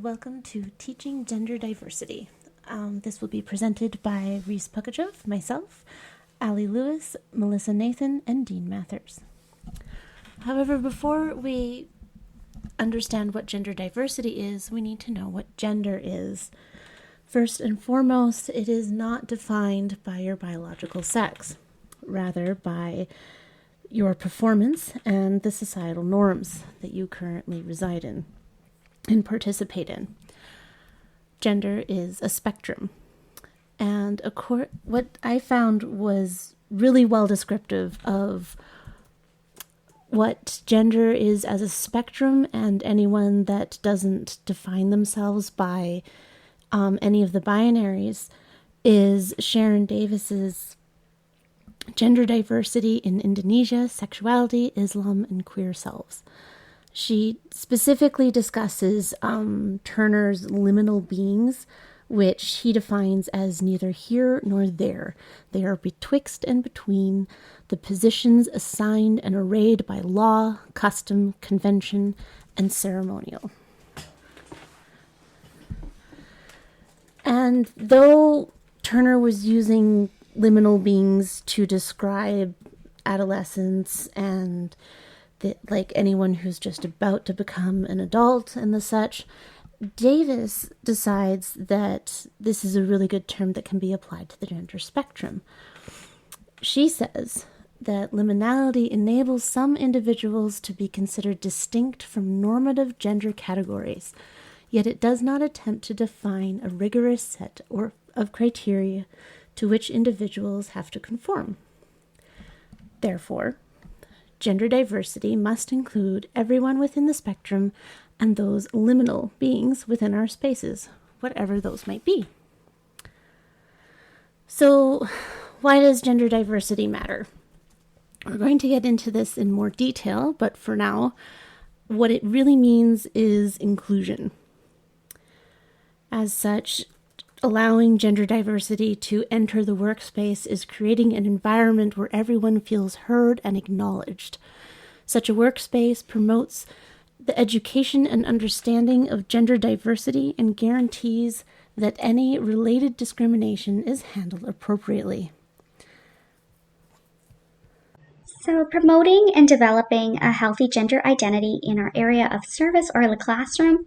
welcome to Teaching Gender Diversity. This will be presented by Reese Pukachev, myself, Ali Lewis, Melissa Nathan, and Dean Mathers. However, before we understand what gender diversity is, we need to know what gender is. First and foremost, it is not defined by your biological sex, rather by your performance and the societal norms that you currently reside in and participate in. Gender is a spectrum. And what I found was really well descriptive of what gender is as a spectrum, and anyone that doesn't define themselves by any of the binaries is Sharon Davis's Gender Diversity in Indonesia, Sexuality, Islam, and Queer Selves. She specifically discusses Turner's liminal beings, which he defines as neither here nor there. They are betwixt and between the positions assigned and arrayed by law, custom, convention, and ceremonial. And though Turner was using liminal beings to describe adolescence and like anyone who's just about to become an adult and the such, Davis decides that this is a really good term that can be applied to the gender spectrum. She says that liminality enables some individuals to be considered distinct from normative gender categories, yet it does not attempt to define a rigorous set of criteria to which individuals have to conform. Therefore, gender diversity must include everyone within the spectrum and those liminal beings within our spaces, whatever those might be. So, why does gender diversity matter? We're going to get into this in more detail, but for now, what it really means is inclusion. As such, allowing gender diversity to enter the workspace is creating an environment where everyone feels heard and acknowledged. Such a workspace promotes the education and understanding of gender diversity and guarantees that any related discrimination is handled appropriately. So promoting and developing a healthy gender identity in our area of service or the classroom,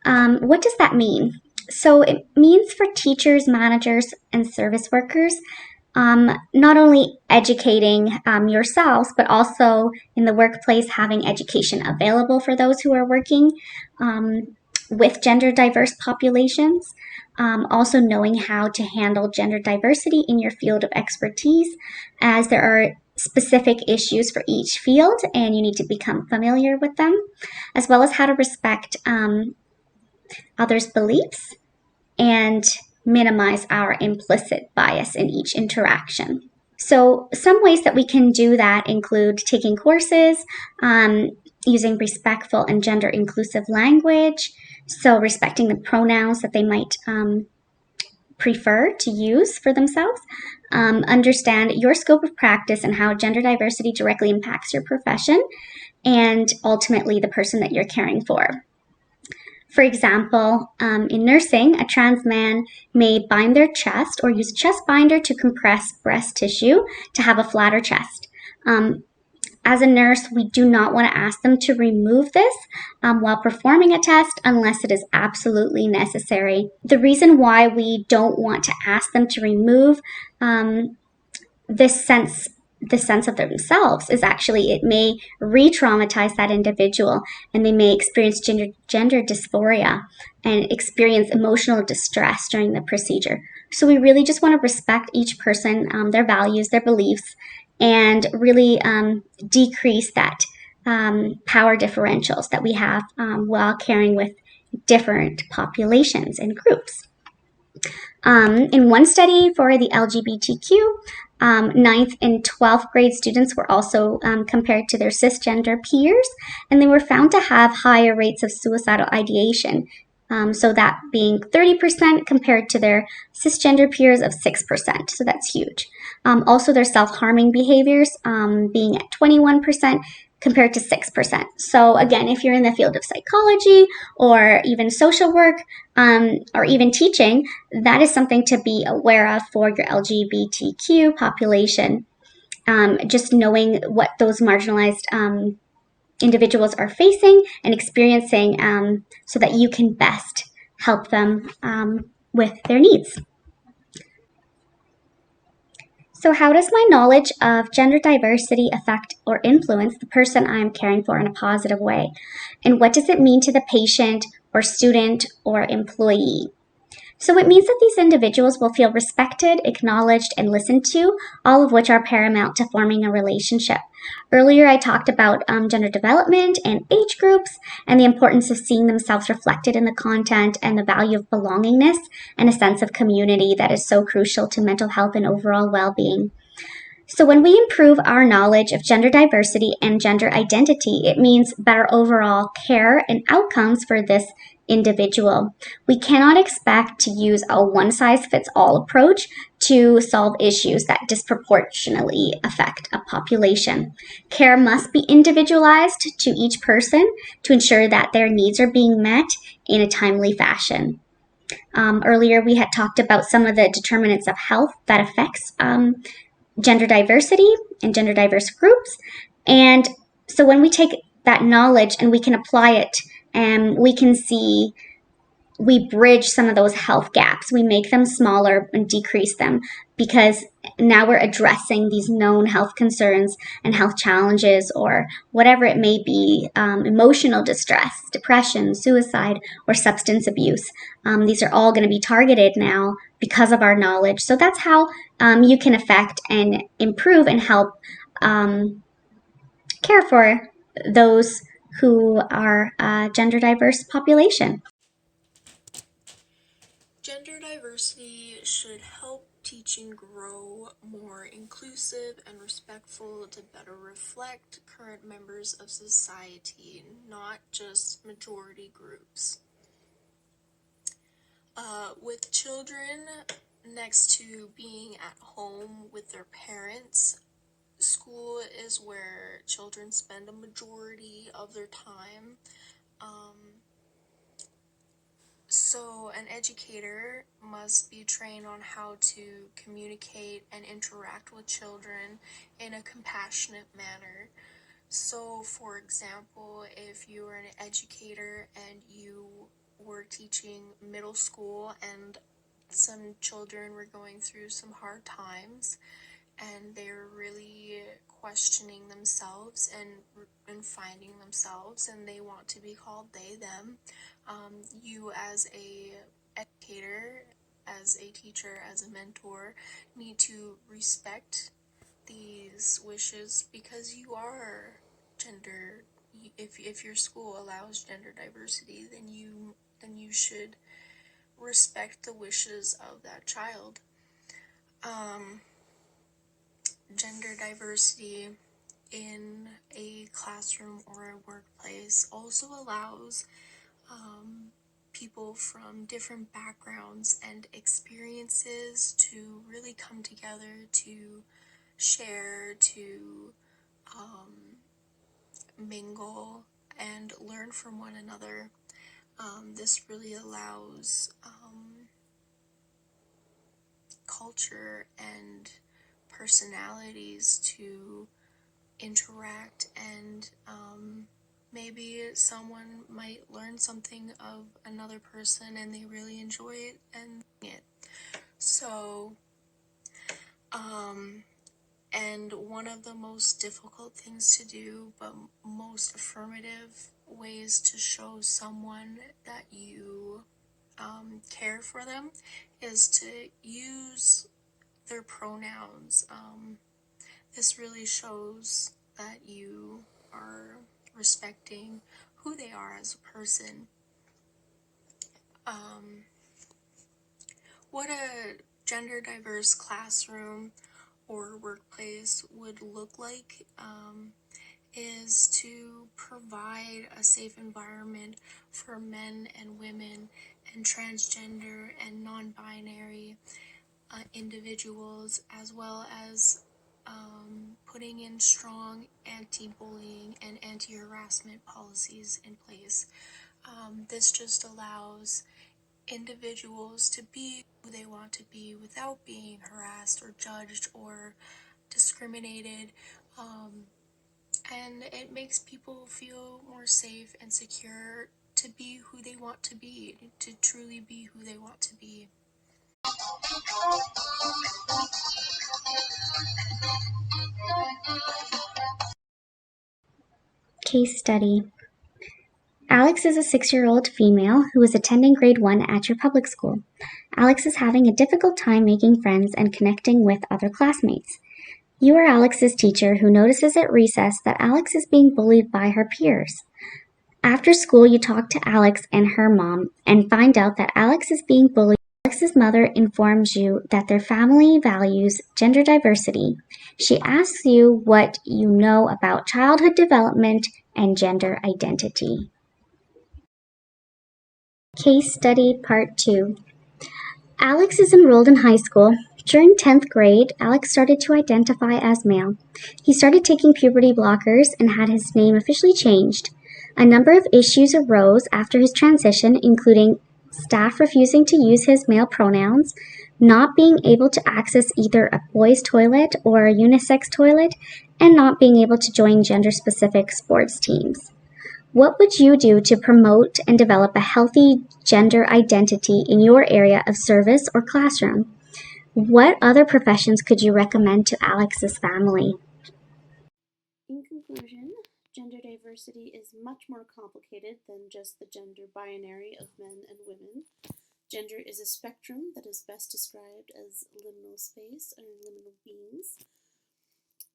what does that mean? So it means for teachers, managers, and service workers, not only educating yourselves, but also in the workplace having education available for those who are working with gender diverse populations. Also knowing how to handle gender diversity in your field of expertise, as there are specific issues for each field and you need to become familiar with them, as well as how to respect others' beliefs and minimize our implicit bias in each interaction. So some ways that we can do that include taking courses, using respectful and gender inclusive language, so respecting the pronouns that they might prefer to use for themselves, understand your scope of practice and how gender diversity directly impacts your profession, and ultimately the person that you're caring for. For example, in nursing, a trans man may bind their chest or use a chest binder to compress breast tissue to have a flatter chest. As a nurse, we do not want to ask them to remove this while performing a test unless it is absolutely necessary. The reason why we don't want to ask them to remove this sense of themselves is actually it may re-traumatize that individual, and they may experience gender dysphoria and experience emotional distress during the procedure. So we really just want to respect each person, their values, their beliefs, and really decrease that power differentials that we have while caring with different populations and groups. In one study for the LGBTQ, 9th and 12th grade students were also compared to their cisgender peers, and they were found to have higher rates of suicidal ideation. So that being 30% compared to their cisgender peers of 6%. So that's huge. Also, their self-harming behaviors being at 21% compared to 6%. So again, if you're in the field of psychology or even social work or even teaching, that is something to be aware of for your LGBTQ population. Just knowing what those marginalized individuals are facing and experiencing so that you can best help them with their needs. So, how does my knowledge of gender diversity affect or influence the person I'm caring for in a positive way? And what does it mean to the patient or student or employee? So it means that these individuals will feel respected, acknowledged, and listened to, all of which are paramount to forming a relationship. Earlier, I talked about gender development and age groups and the importance of seeing themselves reflected in the content and the value of belongingness and a sense of community that is so crucial to mental health and overall well being. So, when we improve our knowledge of gender diversity and gender identity, it means better overall care and outcomes for this individual. We cannot expect to use a one size fits all approach to solve issues that disproportionately affect a population. Care must be individualized to each person to ensure that their needs are being met in a timely fashion. Earlier, we had talked about some of the determinants of health that affects gender diversity and gender diverse groups. And so when we take that knowledge and we can apply it, and we can see we bridge some of those health gaps. We make them smaller and decrease them because now we're addressing these known health concerns and health challenges or whatever it may be, emotional distress, depression, suicide, or substance abuse. These are all going to be targeted now because of our knowledge. So that's how you can affect and improve and help care for those who are a gender diverse population. Gender diversity should help teaching grow more inclusive and respectful to better reflect current members of society, not just majority groups. With children next to being at home with their parents, school is where children spend a majority of their time. So an educator must be trained on how to communicate and interact with children in a compassionate manner. So, for example, if you were an educator and you were teaching middle school and some children were going through some hard times and they're really questioning themselves and finding themselves and they want to be called they them, you as a educator, as a teacher, as a mentor, need to respect these wishes because you are gender. If your school allows gender diversity, then you should respect the wishes of that child. Gender diversity in a classroom or a workplace also allows people from different backgrounds and experiences to really come together to share, to mingle, and learn from one another. This really allows culture and personalities to interact and maybe someone might learn something of another person and they really enjoy it and it. So, and one of the most difficult things to do, but most affirmative ways to show someone that you care for them is to use their pronouns. This really shows that you are respecting who they are as a person. What a gender diverse classroom or workplace would look like is to provide a safe environment for men and women and transgender and non-binary individuals, as well as putting in strong anti-bullying and anti-harassment policies in place. This just allows individuals to be who they want to be without being harassed or judged or discriminated. And it makes people feel more safe and secure to be who they want to be, to truly be who they want to be. Case study. Alex is a 6-year-old female who is attending grade 1 at your public school. Alex is having a difficult time making friends and connecting with other classmates. You are Alex's teacher who notices at recess that Alex is being bullied by her peers. After school, you talk to Alex and her mom and find out that Alex is being bullied. Alex's mother informs you that their family values gender diversity. She asks you what you know about childhood development and gender identity. Case Study Part 2. Alex is enrolled in high school. During 10th grade, Alex started to identify as male. He started taking puberty blockers and had his name officially changed. A number of issues arose after his transition, including staff refusing to use his male pronouns, not being able to access either a boys' toilet or a unisex toilet, and not being able to join gender-specific sports teams. What would you do to promote and develop a healthy gender identity in your area of service or classroom? What other professions could you recommend to Alex's family? In conclusion, gender diversity is much more complicated than just the gender binary of men and women. Gender is a spectrum that is best described as liminal space or liminal beings.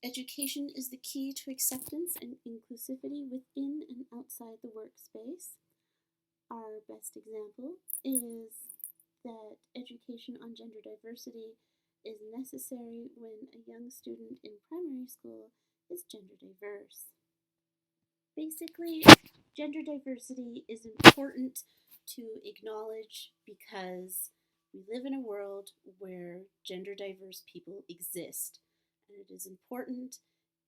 Education is the key to acceptance and inclusivity within and outside the workspace. Our best example is that education on gender diversity is necessary when a young student in primary school is gender diverse. Basically, gender diversity is important to acknowledge because we live in a world where gender diverse people exist. And it is important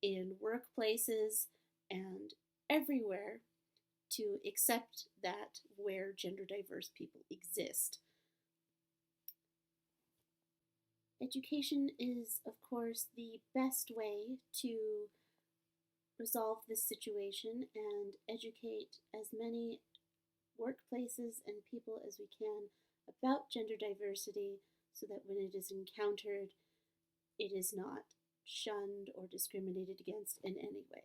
in workplaces and everywhere to accept that where gender diverse people exist. Education is, of course, the best way to resolve this situation and educate as many workplaces and people as we can about gender diversity so that when it is encountered, it is not shunned or discriminated against in any way.